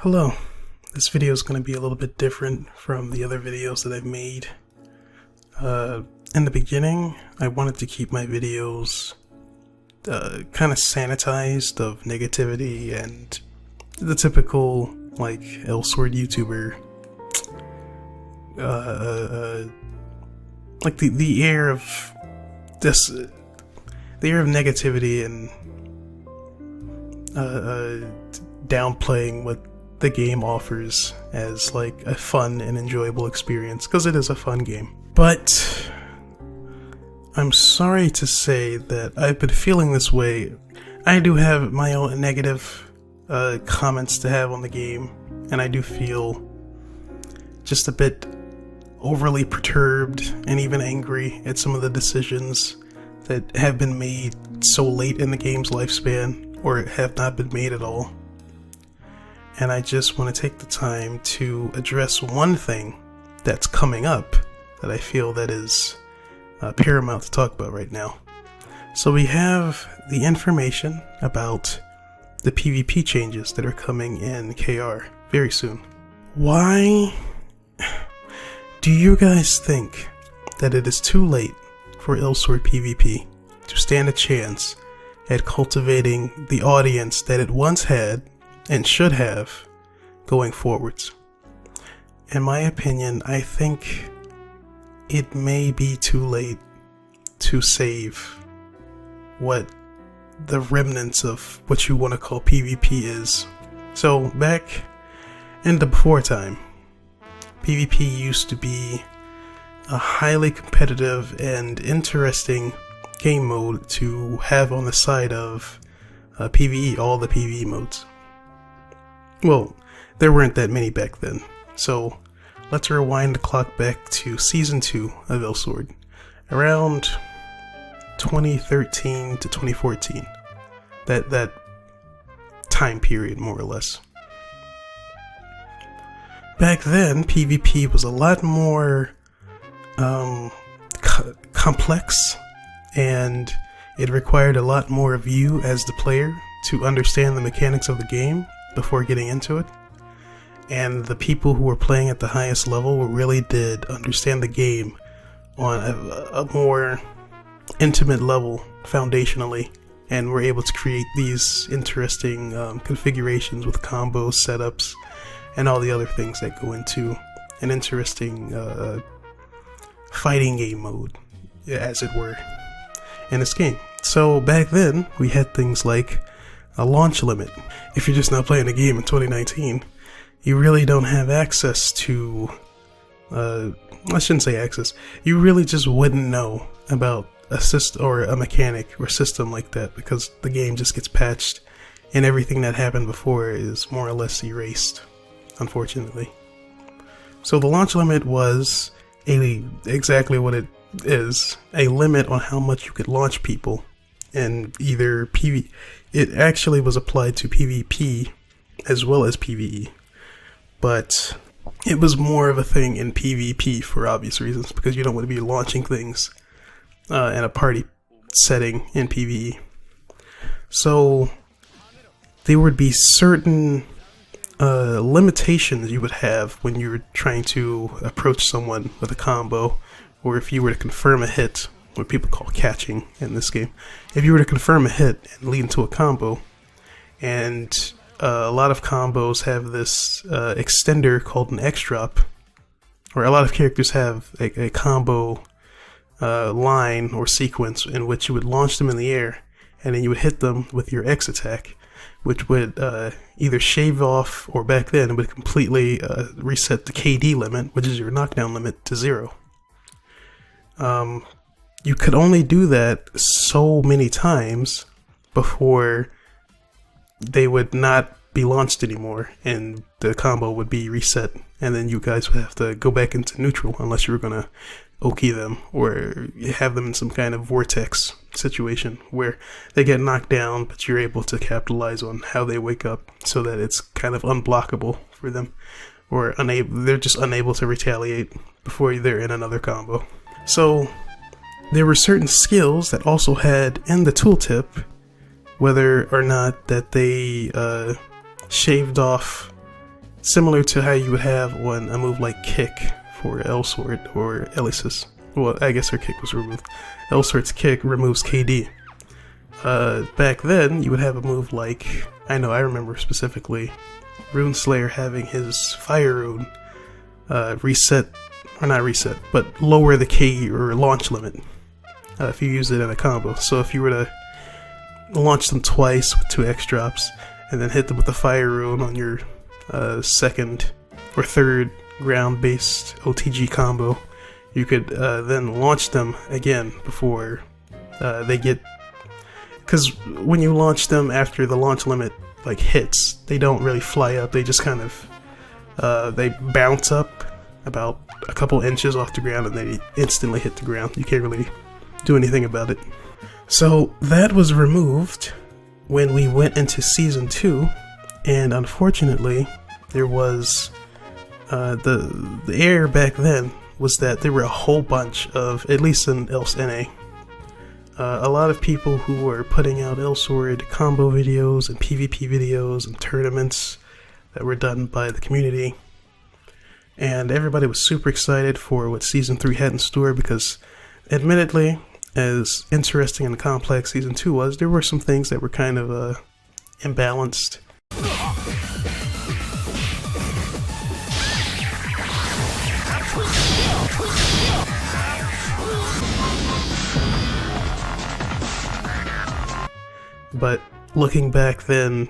Hello, this video is going to be a little bit different from the other videos that I've made. In the beginning, I wanted to keep my videos kind of sanitized of negativity and the typical, like, Elsword YouTuber, like the air of this, the air of negativity and downplaying what the game offers as like a fun and enjoyable experience, because it is a fun game. But I'm sorry to say that I've been feeling this way. I do have my own negative comments to have on the game, and I do feel just a bit overly perturbed and even angry at some of the decisions that have been made so late in the game's lifespan, or have not been made at all. And I just want to take the time to address one thing that's coming up that I feel that is paramount to talk about right now. So we have the information about the PvP changes that are coming in KR very soon. Why do you guys think that it is too late for Elsword PvP to stand a chance at cultivating the audience that it once had and should have going forwards? In my opinion, I think it may be too late to save what the remnants of what you want to call PvP is. So back in the before time, PvP used to be a highly competitive and interesting game mode to have on the side of PvE, all the PvE modes. Well, there weren't that many back then, so let's rewind the clock back to Season 2 of Elsword, around 2013 to 2014, that time period, more or less. Back then, PvP was a lot more complex, and it required a lot more of you as the player to understand the mechanics of the game before getting into it. And the people who were playing at the highest level really did understand the game on a more intimate level foundationally, and were able to create these interesting configurations with combos, setups, and all the other things that go into an interesting fighting game mode, as it were, in this game. So back then, we had things like a launch limit. If you're just not playing the game in 2019, you really don't have access to, I shouldn't say access, you really just wouldn't know about a system or a mechanic or system like that, because the game just gets patched and everything that happened before is more or less erased, unfortunately. So the launch limit was exactly what it is, a limit on how much you could launch people. And either it actually was applied to PvP as well as PvE, but it was more of a thing in PvP for obvious reasons, because you don't want to be launching things in a party setting in PvE. So there would be certain limitations you would have when you were trying to approach someone with a combo, or if you were to confirm a hit, what people call catching in this game. If you were to confirm a hit and lead into a combo, and a lot of combos have this extender called an X-drop, or a lot of characters have a combo line or sequence in which you would launch them in the air, and then you would hit them with your X attack, which would either shave off, or back then it would completely reset the KD limit, which is your knockdown limit, to 0. You could only do that so many times before they would not be launched anymore, and the combo would be reset, and then you guys would have to go back into neutral unless you were gonna Oki them, or have them in some kind of vortex situation where they get knocked down, but you're able to capitalize on how they wake up so that it's kind of unblockable for them, or they're just unable to retaliate before they're in another combo. So there were certain skills that also had in the tooltip whether or not that they shaved off similar to how you would have on a move like Kick for Elsword or Elysis. Well, I guess her kick was removed. Elsword's kick removes KD. Back then, you would have a move like, I remember specifically, Runeslayer having his Fire Rune reset, or not reset, but lower the KD or launch limit if you use it in a combo. So if you were to launch them twice with 2 X drops, and then hit them with the Fire Rune on your second or third ground-based OTG combo, you could then launch them again before they get... Because when you launch them after the launch limit like hits, they don't really fly up, they just kind of... they bounce up about a couple inches off the ground and they instantly hit the ground. You can't really do anything about it. So that was removed when we went into Season 2, and unfortunately there was... the error back then was that there were a whole bunch of, at least in Else NA, a lot of people who were putting out Elsword combo videos and PvP videos and tournaments that were done by the community. And everybody was super excited for what Season 3 had in store because, admittedly, as interesting and complex Season 2 was, there were some things that were kind of imbalanced. But looking back then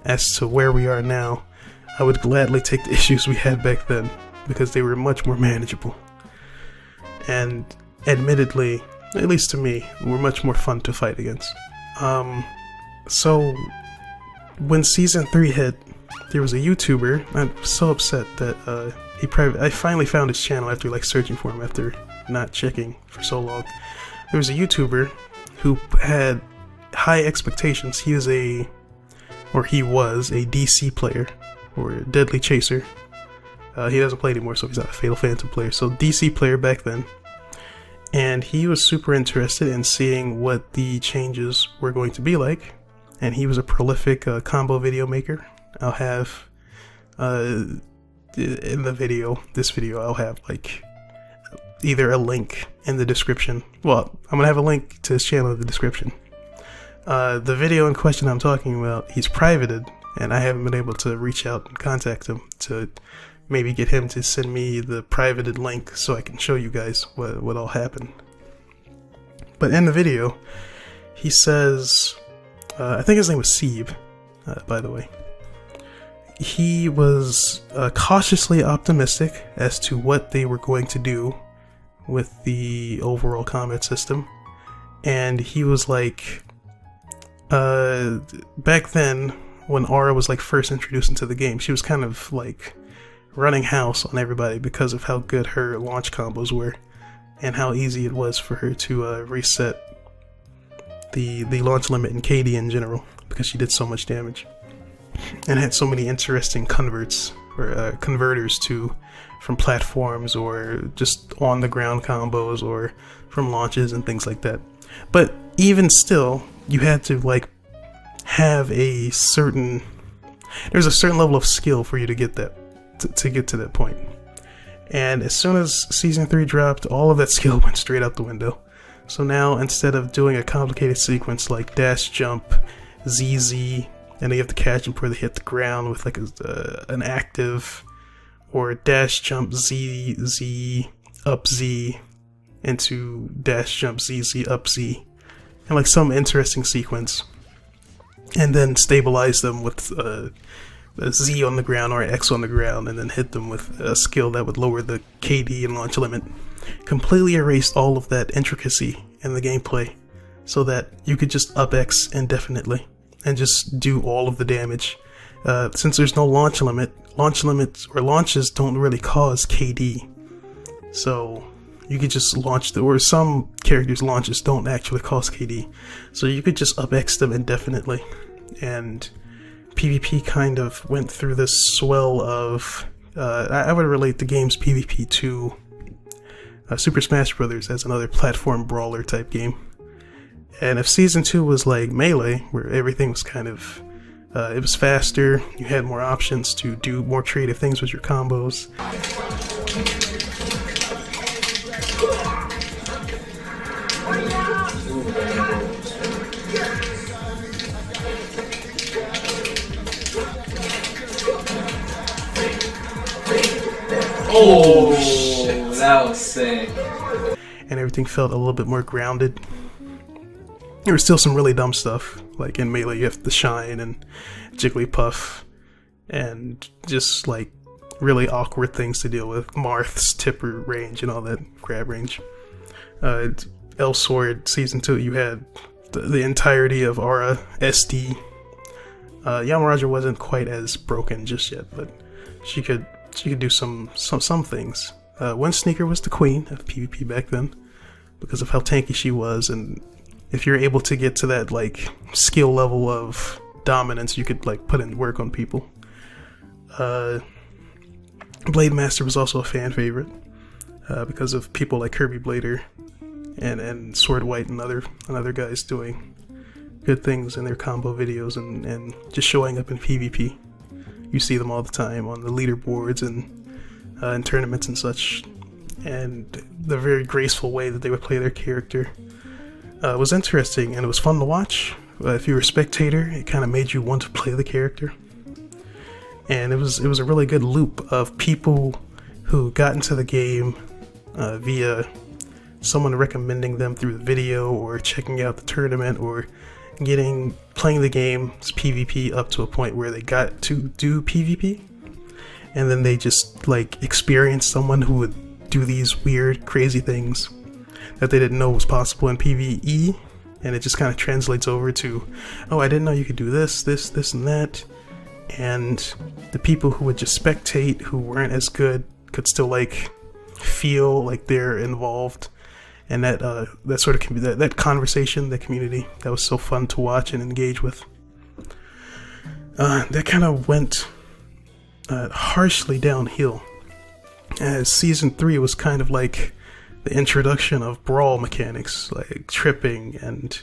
as to where we are now, I would gladly take the issues we had back then because they were much more manageable. And admittedly, at least to me, were much more fun to fight against. So when Season 3 hit, there was a YouTuber. I'm so upset that I finally found his channel after like searching for him after not checking for so long. There was a YouTuber who had high expectations. He was a DC player, or a Deadly Chaser. He doesn't play anymore, so he's not a Fatal Phantom player. So DC player back then. And he was super interested in seeing what the changes were going to be like. And he was a prolific combo video maker. I'll have, in this video, I'll have like either a link in the description. Well, I'm gonna have a link to his channel in the description. The video in question I'm talking about, he's privated, and I haven't been able to reach out and contact him to maybe get him to send me the privated link so I can show you guys what all happened. But in the video, he says, I think his name was Sieve, by the way. He was cautiously optimistic as to what they were going to do with the overall combat system. And he was like, back then, when Aura was like first introduced into the game, she was kind of like running house on everybody because of how good her launch combos were and how easy it was for her to reset the launch limit in KD in general because she did so much damage and had so many interesting converts or converters from platforms or just on the ground combos or from launches and things like that. But even still, you had to like have there's a certain level of skill for you to get that to get to that point. And as soon as Season 3 dropped, all of that skill went straight out the window. So now, instead of doing a complicated sequence like dash jump, ZZ, and then you have to catch them before they hit the ground with like an active, or dash jump ZZ up Z into dash jump ZZ up Z, and like some interesting sequence, and then stabilize them with a Z on the ground or X on the ground, and then hit them with a skill that would lower the KD and launch limit. Completely erased all of that intricacy in the gameplay so that you could just up X indefinitely and just do all of the damage. Since there's no launch limit, launch limits or launches don't really cause KD. So you could just launch or some characters' launches don't actually cause KD. So you could just up X them indefinitely. And PvP kind of went through this swell of, I would relate the game's PvP to Super Smash Bros. As another platform brawler type game. And if Season 2 was like Melee, where everything was kind of It was faster, you had more options to do more creative things with your combos. Oh, shit. That was sick. And everything felt a little bit more grounded. There was still some really dumb stuff, like in Melee you have the Shine and Jigglypuff, and just like really awkward things to deal with. Marth's Tipper range and all that grab range. Elsword Season 2, you had the entirety of Aura SD. Yamaraja wasn't quite as broken just yet, but she could do some things. Windsneaker was the queen of PvP back then because of how tanky she was, and if you're able to get to that like skill level of dominance, you could like put in work on people. Blade Master was also a fan favorite because of people like Kirby Blader and Sword White and other guys doing good things in their combo videos and just showing up in PvP. You see them all the time on the leaderboards and in tournaments and such, and the very graceful way that they would play their character was interesting, and it was fun to watch. If you were a spectator, it kind of made you want to play the character, and it was a really good loop of people who got into the game via someone recommending them through the video or checking out the tournament or playing the game's PvP up to a point where they got to do PvP, and then they just like experienced someone who would do these weird, crazy things that they didn't know was possible in PvE, and it just kind of translates over to, oh, I didn't know you could do this, and that, and the people who would just spectate, who weren't as good, could still like feel like they're involved. And that sort of that conversation, that community, that was so fun to watch and engage with. That kind of went harshly downhill, as Season 3 was kind of like the introduction of brawl mechanics, like tripping and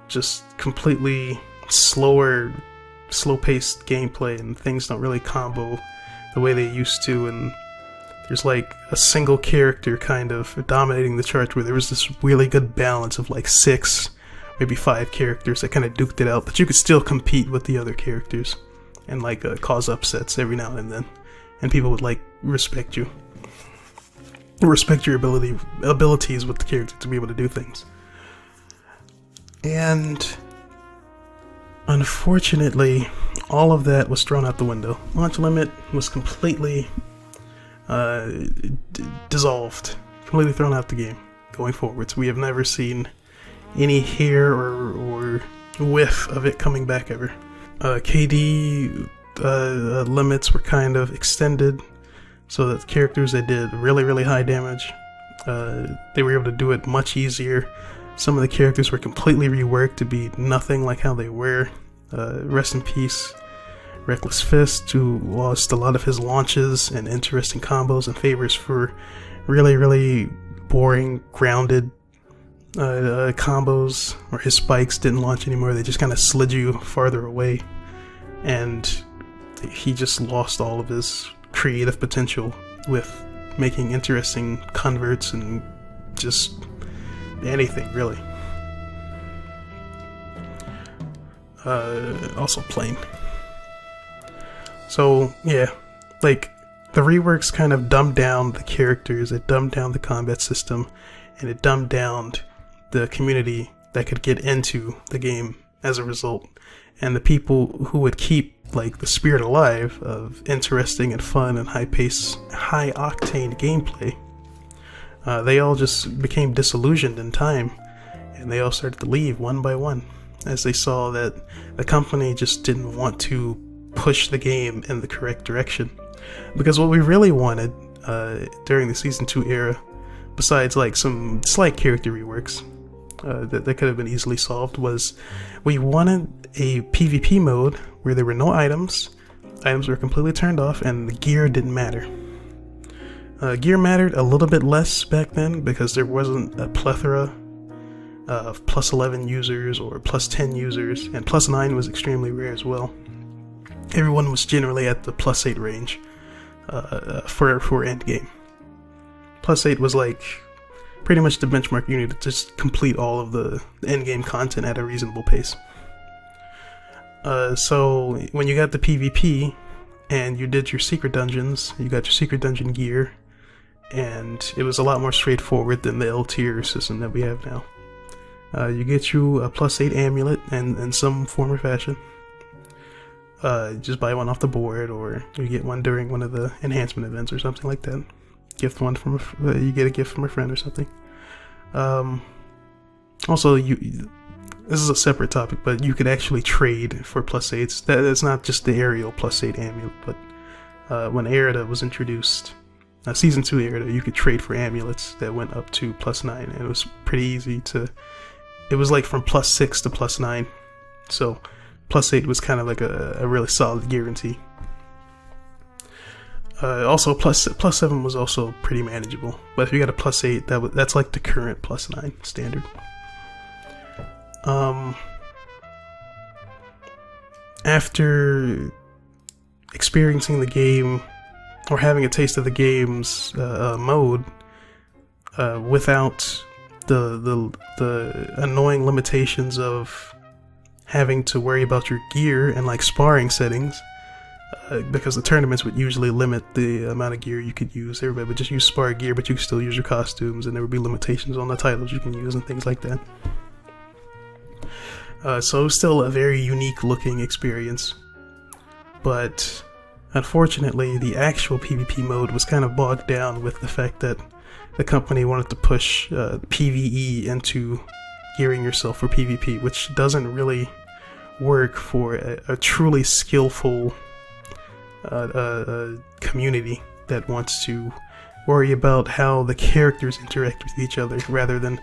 just completely slow-paced gameplay, and things don't really combo the way they used to, and there's like a single character kind of dominating the charts, where there was this really good balance of like 6, maybe 5 characters that kind of duked it out, but you could still compete with the other characters and like cause upsets every now and then, and people would like respect you, respect your abilities with the character to be able to do things. And unfortunately, all of that was thrown out the window. Launch limit was completely dissolved, completely thrown out the game going forwards. We have never seen any hair or whiff of it coming back ever. KD limits were kind of extended so that the characters that did really high damage, they were able to do it much easier. Some of the characters were completely reworked to be nothing like how they were. Rest in peace Reckless Fist, who lost a lot of his launches and interesting combos and favors for really boring, grounded combos, or his spikes didn't launch anymore. They just kind of slid you farther away, and he just lost all of his creative potential with making interesting converts and just anything, really. Also plain. So yeah, like the reworks kind of dumbed down the characters, it dumbed down the combat system, and it dumbed down the community that could get into the game as a result. And the people who would keep like the spirit alive of interesting and fun and high-paced, high-octane gameplay, they all just became disillusioned in time, and they all started to leave one by one as they saw that the company just didn't want to push the game in the correct direction. Because what we really wanted during the Season 2 era, besides like some slight character reworks that could have been easily solved, was we wanted a PvP mode where there were no items were completely turned off, and the gear didn't matter. Gear mattered a little bit less back then because there wasn't a plethora of plus 11 users or plus 10 users, and plus 9 was extremely rare as well. Everyone was generally at the plus 8 range for endgame. Plus 8 was like pretty much the benchmark you need to just complete all of the endgame content at a reasonable pace. So when you got the PvP and you did your secret dungeons, you got your secret dungeon gear, and it was a lot more straightforward than the L tier system that we have now. You get you a plus 8 amulet in some form or fashion. Just buy one off the board, or you get one during one of the enhancement events or something like that. Gift one from you get a gift from a friend or something. Also, this is a separate topic, but you could actually trade for plus 8s. That's not just the aerial plus 8 amulet, but when Erida was introduced, Season 2 Erida, you could trade for amulets that went up to plus 9, and it was pretty easy to... It was like from plus 6 to plus 9, so plus 8 was kind of like a really solid guarantee. Also, plus 7 was also pretty manageable, but if you got a plus 8, that's like the current plus 9 standard. After experiencing the game, or having a taste of the game's mode, without the annoying limitations of having to worry about your gear and like sparring settings, because the tournaments would usually limit the amount of gear you could use. Everybody would just use spar gear, but you could still use your costumes, and there would be limitations on the titles you can use and things like that. So it was still a very unique looking experience, but unfortunately the actual PvP mode was kind of bogged down with the fact that the company wanted to push PvE into gearing yourself for PvP, which doesn't really work for a truly skillful community that wants to worry about how the characters interact with each other, rather than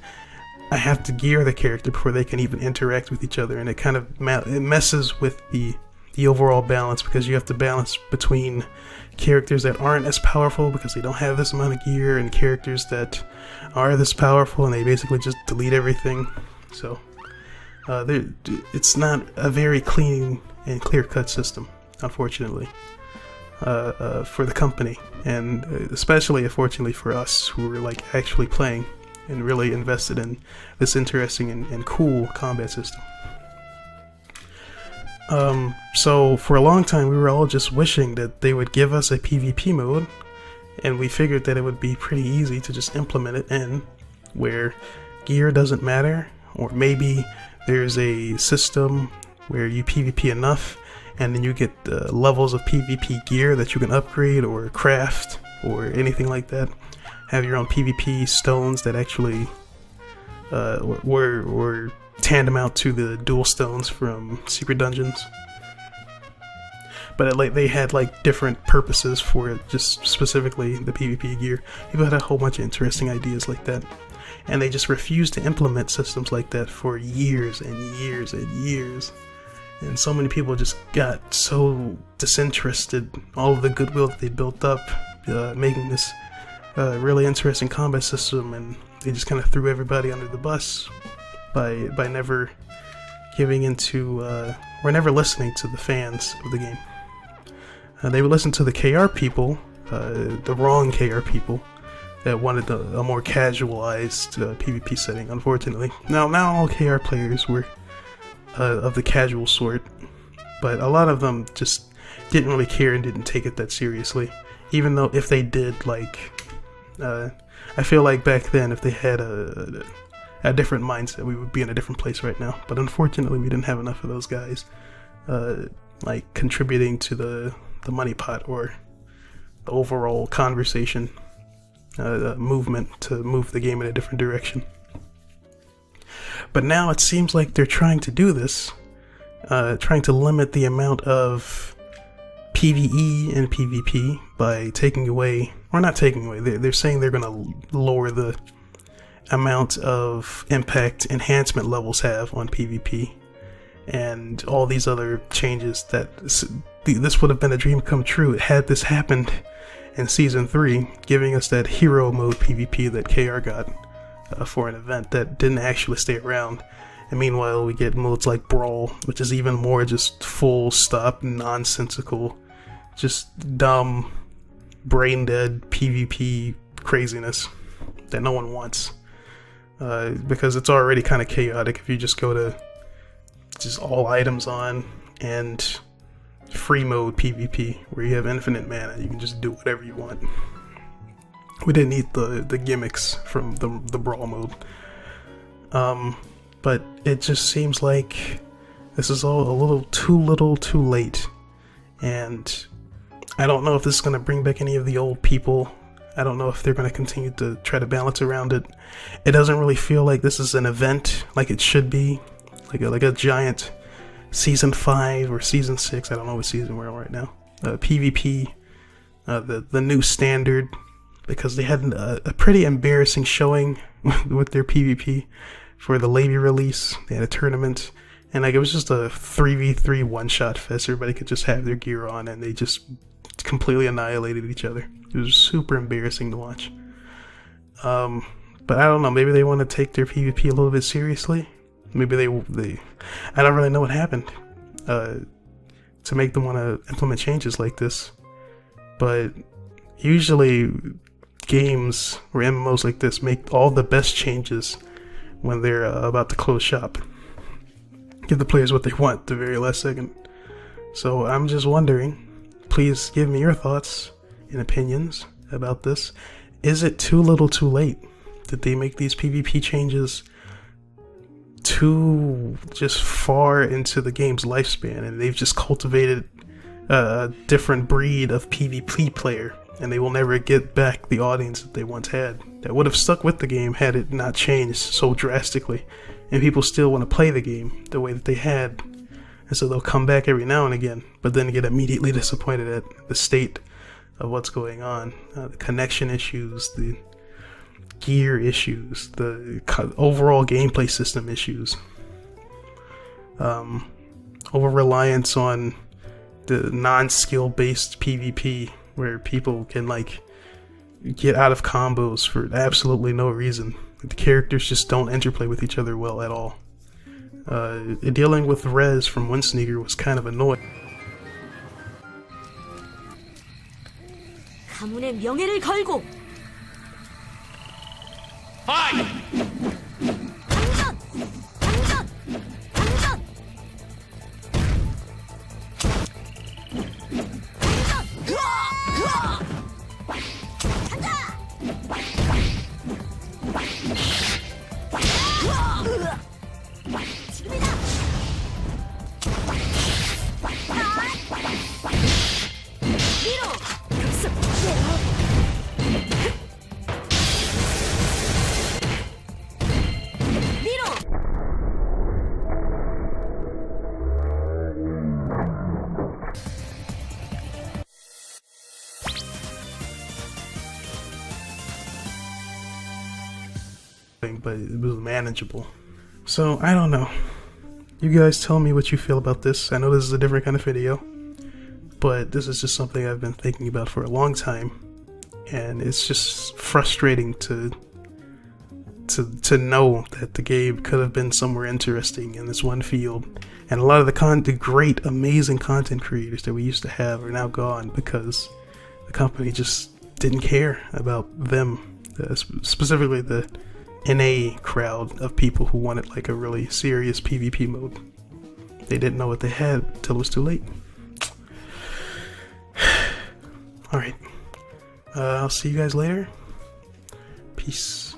I have to gear the character before they can even interact with each other. And it kind of it messes with the overall balance, because you have to balance between characters that aren't as powerful because they don't have this amount of gear, and characters that are this powerful and they basically just delete everything. So it's not a very clean and clear-cut system, unfortunately, for the company, and especially unfortunately for us who were like actually playing and really invested in this interesting and cool combat system. So for a long time we were all just wishing that they would give us a PvP mode, and we figured that it would be pretty easy to just implement it in, where gear doesn't matter, or maybe there's a system where you PvP enough and then you get levels of PvP gear that you can upgrade or craft or anything like that. Have your own PvP stones that actually were tantamount to the dual stones from secret dungeons, but they had like different purposes for it, just specifically the PvP gear. People had a whole bunch of interesting ideas like that, and they just refused to implement systems like that for years and years and years. And so many people just got so disinterested, all of the goodwill that they built up making this really interesting combat system, and they just kind of threw everybody under the bus by never giving into or never listening to the fans of the game. They would listen to the KR people, the wrong KR people, that wanted a more casualized PvP setting, unfortunately. Now all KR players were of the casual sort, but a lot of them just didn't really care and didn't take it that seriously. Even though if they did, like, I feel like back then if they had a different mindset, we would be in a different place right now. But unfortunately we didn't have enough of those guys like contributing to the money pot or the overall conversation movement to move the game in a different direction. But now it seems like they're trying to do this, trying to limit the amount of PvE and PvP by taking away, or not taking away, they're saying they're going to lower the amount of impact enhancement levels have on PvP, and all these other changes. That this would have been a dream come true had this happened in Season 3, giving us that hero mode PvP that KR got for an event that didn't actually stay around. And meanwhile, we get modes like Brawl, which is even more just full stop nonsensical, just dumb, brain dead PvP craziness that no one wants. Because it's already kind of chaotic if you just go to just all items on and free mode PvP, where you have infinite mana, you can just do whatever you want. We didn't need the gimmicks from the Brawl mode. But it just seems like this is all a little too late. And I don't know if this is going to bring back any of the old people. I don't know if they're going to continue to try to balance around it. It doesn't really feel like this is an event like it should be. Like a giant Season 5 or Season 6, I don't know what season we're on right now. PvP, the new standard, because they had a pretty embarrassing showing with their PvP for the Levy release. They had a tournament, and like it was just a 3v3 one-shot fest. Everybody could just have their gear on, and they just completely annihilated each other. It was super embarrassing to watch. But I don't know, maybe they want to take their PvP a little bit seriously. Maybe they I don't really know what happened to make them want to implement changes like this. But usually games or MMOs like this make all the best changes when they're about to close shop. Give the players what they want the very last second. So I'm just wondering, please give me your thoughts and opinions about this. Is it too little too late? Did they make these PvP changes too just far into the game's lifespan, and they've just cultivated a different breed of PvP player, and they will never get back the audience that they once had that would have stuck with the game had it not changed so drastically, and people still want to play the game the way that they had, and so they'll come back every now and again, but then get immediately disappointed at the state of what's going on, the connection issues, the gear issues, the overall gameplay system issues, over reliance on the non-skill based PvP where people can like get out of combos for absolutely no reason. The characters just don't interplay with each other well at all. Dealing with Rez from Windsneaker was kind of annoying. 가문의 명예를 걸고 Fight! 당전! 당전! 당전! 당전! 으아! 간다! 으아! 지금이다! 위로! 급습! But it was manageable. So I don't know. You guys tell me what you feel about this. I know this is a different kind of video, but this is just something I've been thinking about for a long time, and it's just frustrating to know that the game could have been somewhere interesting in this one field, and a lot of the great, amazing content creators that we used to have are now gone because the company just didn't care about them, specifically the NA crowd of people who wanted like a really serious PvP mode. They didn't know what they had till it was too late. Alright, I'll see you guys later. Peace.